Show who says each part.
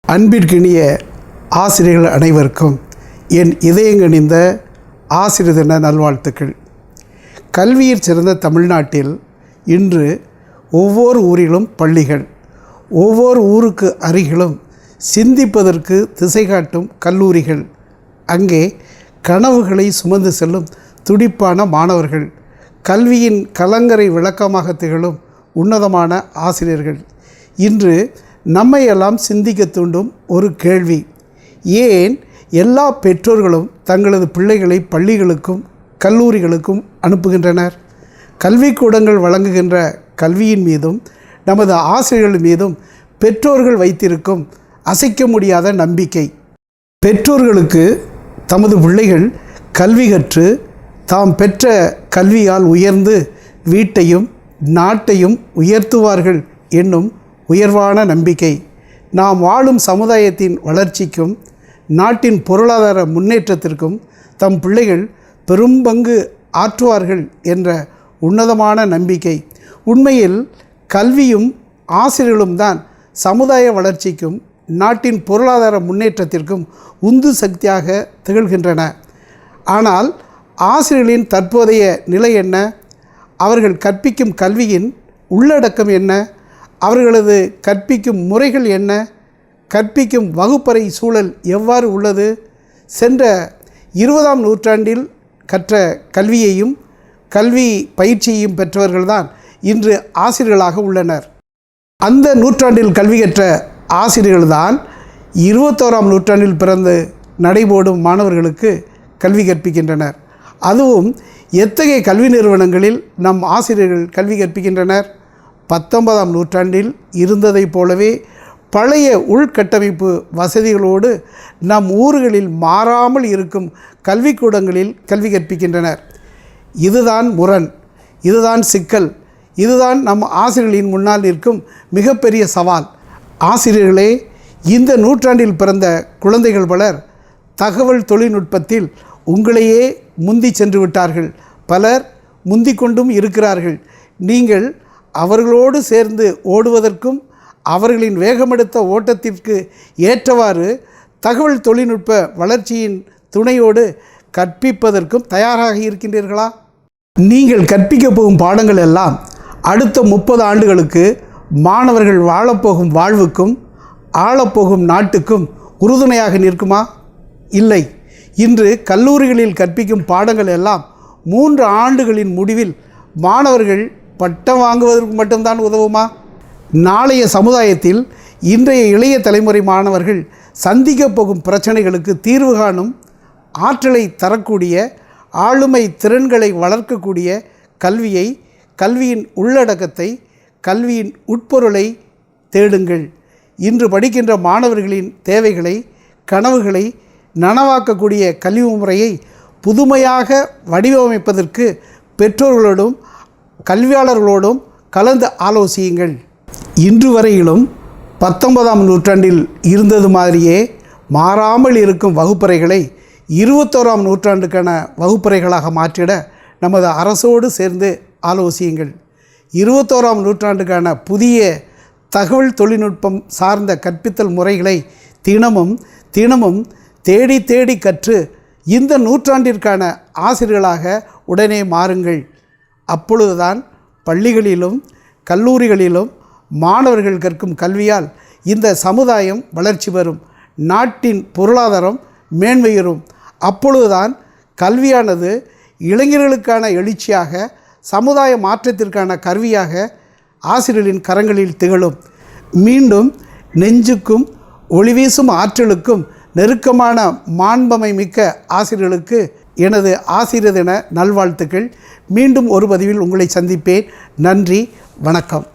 Speaker 1: அன்பிற்கினிய ஆசிரியர்கள் அனைவருக்கும் என் இதயங்கனிந்த ஆசிரியர் தின நல்வாழ்த்துக்கள். கல்வியில் சிறந்த தமிழ்நாட்டில் இன்று ஒவ்வொரு ஊரிலும் பள்ளிகள், ஒவ்வொரு ஊருக்கு அருகிலும் சிந்திப்பதற்கு திசை காட்டும் கல்லூரிகள், அங்கே கனவுகளை சுமந்து செல்லும் துடிப்பான மாணவர்கள், கல்வியின் கலங்கரை விளக்கமாக திகழும் உன்னதமான ஆசிரியர்கள். இன்று நம்மையெல்லாம் சிந்திக்க தூண்டும் ஒரு கேள்வி: ஏன் எல்லா பெற்றோர்களும் தங்களது பிள்ளைகளை பள்ளிகளுக்கும் கல்லூரிகளுக்கும் அனுப்புகின்றனர்? கல்விக்கூடங்கள் வழங்குகின்ற கல்வியின் மீதும் நமது ஆசிரியர்கள் மீதும் பெற்றோர்கள் வைத்திருக்கும் அசைக்க முடியாத நம்பிக்கை. பெற்றோர்களுக்கு தமது பிள்ளைகள் கல்வி கற்று தாம் பெற்ற கல்வியால் உயர்ந்து வீட்டையும் நாட்டையும் உயர்த்துவார்கள் என்னும் உயர்வான நம்பிக்கை. நாம் வாழும் சமுதாயத்தின் வளர்ச்சிக்கும் நாட்டின் பொருளாதார முன்னேற்றத்திற்கும் தம் பிள்ளைகள் பெரும் பங்கு ஆற்றுவார்கள் என்ற உன்னதமான நம்பிக்கை. உண்மையில் கல்வியும் ஆசிரியர்களும் தான் சமுதாய வளர்ச்சிக்கும் நாட்டின் பொருளாதார முன்னேற்றத்திற்கும் உந்து சக்தியாக திகழ்கின்றன. ஆனால் ஆசிரியர்களின் தற்போதைய நிலை என்ன? அவர்கள் கற்பிக்கும் கல்வியின் உள்ளடக்கம் என்ன? அவர்களது கற்பிக்கும் முறைகள் என்ன? கற்பிக்கும் வகுப்பறை சூழல் எவ்வாறு உள்ளது? சென்ற 20ஆம் நூற்றாண்டில் கற்ற கல்வியையும் கல்வி பயிற்சியையும் பெற்றவர்கள்தான் இன்று ஆசிரியர்களாக உள்ளனர். அந்த நூற்றாண்டில் கல்வி கற்ற ஆசிரியர்கள்தான் 21ஆம் நூற்றாண்டில் பிறந்து நடைபோடும் மாணவர்களுக்கு கல்வி கற்பிக்கின்றனர். அதுவும் எத்தகைய கல்வி நிறுவனங்களில் நம் ஆசிரியர்கள் கல்வி கற்பிக்கின்றனர்? 19ஆம் நூற்றாண்டில் இருந்ததைப் போலவே பழைய உள்கட்டமைப்பு வசதிகளோடு நம் ஊர்களில் மாறாமல் இருக்கும் கல்விக்கூடங்களில் கல்வி கற்பிக்கின்றனர். இதுதான் முரண், இதுதான் சிக்கல், இதுதான் நம் ஆசிரியர்களின் முன்னால் நிற்கும் மிகப்பெரிய சவால். ஆசிரியர்களே, இந்த நூற்றாண்டில் பிறந்த குழந்தைகள் பலர் தகவல் தொழில்நுட்பத்தில் உங்களையே முந்தி சென்று விட்டார்கள். பலர் முந்திக் கொண்டும் இருக்கிறார்கள். நீங்கள் அவர்களோடு சேர்ந்து ஓடுவதற்கும் அவர்களின் வேகமெடுத்த ஓட்டத்திற்கு ஏற்றவாறு தகவல் தொழில்நுட்ப வளர்ச்சியின் துணையோடு கற்பிப்பதற்கும் தயாராக இருக்கின்றீர்களா? நீங்கள் கற்பிக்கப் போகும் பாடங்கள் எல்லாம் அடுத்த 30 ஆண்டுகளுக்கு மாணவர்கள் வாழப்போகும் வாழ்வுக்கும் ஆளப்போகும் நாட்டுக்கும் உறுதுணையாக நிற்குமா? இல்லை. இன்று கல்லூரிகளில் கற்பிக்கும் பாடங்கள் எல்லாம் 3 ஆண்டுகளின் முடிவில் மாணவர்கள் பட்டம் வாங்குவதற்கு மட்டும்தான் உதவுமா? நாளைய சமுதாயத்தில் இன்றைய இளைய தலைமுறை மாணவர்கள் சந்திக்கப் போகும் பிரச்சனைகளுக்கு தீர்வு காணும் ஆற்றலை தரக்கூடிய, ஆளுமை திறன்களை வளர்க்கக்கூடிய கல்வியை, கல்வியின் உள்ளடக்கத்தை, கல்வியின் உட்பொருளை தேடுங்கள். இன்று படிக்கின்ற மாணவர்களின் தேவைகளை, கனவுகளை நனவாக்கக்கூடிய கல்வி முறையை புதுமையாக வடிவமைப்பதற்கு பெற்றோர்களோடும் கல்வியாளர்களோடும் கலந்து ஆலோசியுங்கள். இன்று வரையிலும் 19ஆம் நூற்றாண்டில் இருந்தது மாதிரியே மாறாமல் இருக்கும் வகுப்பறைகளை 21ஆம் நூற்றாண்டுக்கான வகுப்பறைகளாக மாற்றிட நமது அரசோடு சேர்ந்து ஆலோசியுங்கள். 21ஆம் நூற்றாண்டுக்கான புதிய தகவல் தொழில்நுட்பம் சார்ந்த கற்பித்தல் முறைகளை தினமும் தேடி தேடி கற்று இந்த நூற்றாண்டிற்கான ஆசிரியர்களாக உடனே மாறுங்கள். அப்பொழுதுதான் பள்ளிகளிலும் கல்லூரிகளிலும் மாணவர்கள் கற்கும் கல்வியால் இந்த சமுதாயம் வளர்ச்சி பெறும், நாட்டின் பொருளாதாரம் மேன்மையுறும். அப்பொழுதுதான் கல்வியானது இளைஞர்களுக்கான எழுச்சியாக, சமுதாய மாற்றத்திற்கான கருவியாக ஆசிரியர்களின் கரங்களில் திகழும். மீண்டும் நெஞ்சுக்கும் ஒளிவீசும் ஆற்றலுக்கும் நெருக்கமான மாண்பமை மிக்க ஆசிரியர்களுக்கு எனது ஆசிரியர் தின நல்வாழ்த்துக்கள். மீண்டும் ஒரு பதிவில் உங்களை சந்திப்பேன். நன்றி, வணக்கம்.